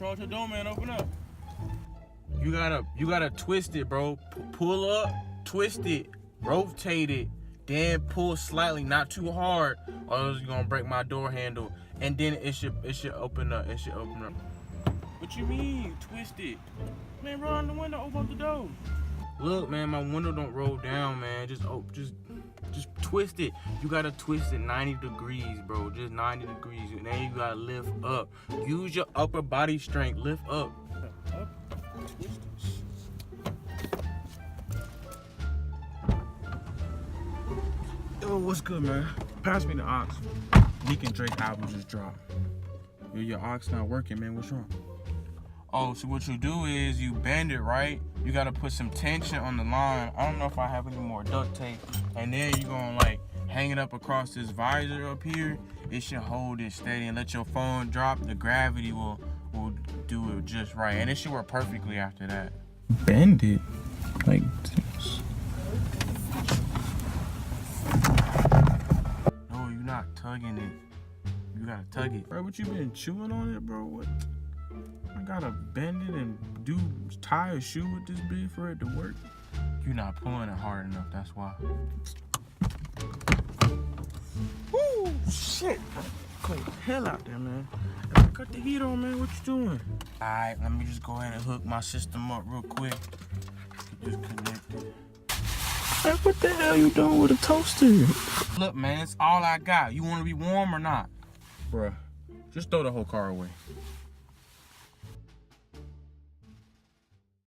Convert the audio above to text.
Control your door, man. Open up. You gotta twist it, bro. Pull up, twist it, rotate it, then pull slightly, not too hard, or else you're gonna break my door handle. And then it should open up. It should open up. What you mean? Twist it. Man, roll on the window, open up the door. Look, man, my window don't roll down, man. Just twist it. You gotta twist it 90 degrees, bro. Just 90 degrees. And then you gotta lift up. Use your upper body strength. Lift up. Up. Twist it. Yo, what's good, man? Pass me the aux. Meek and Drake album just dropped. Yo, your aux not working, man. What's wrong? Oh, so what you do is you bend it, right? You gotta put some tension on the line. I don't know if I have any more duct tape. And then you're gonna like hang it up across this visor up here. It should hold it steady and let your phone drop. The gravity will do it just right. And it should work perfectly after that. Bend it like this. No, you're not tugging it. You gotta tug it. Bro, what you been chewing on it, bro? What? I gotta bend it and tie a shoe with this bit for it to work. You're not pulling it hard enough, that's why. Woo, shit. Clean the hell out there, man. Cut the heat on, man. What you doing? Alright, let me just go ahead and hook my system up real quick. Just connect it. Hey, what the hell you doing with a toaster? Look, man, it's all I got. You wanna be warm or not? Bruh, just throw the whole car away.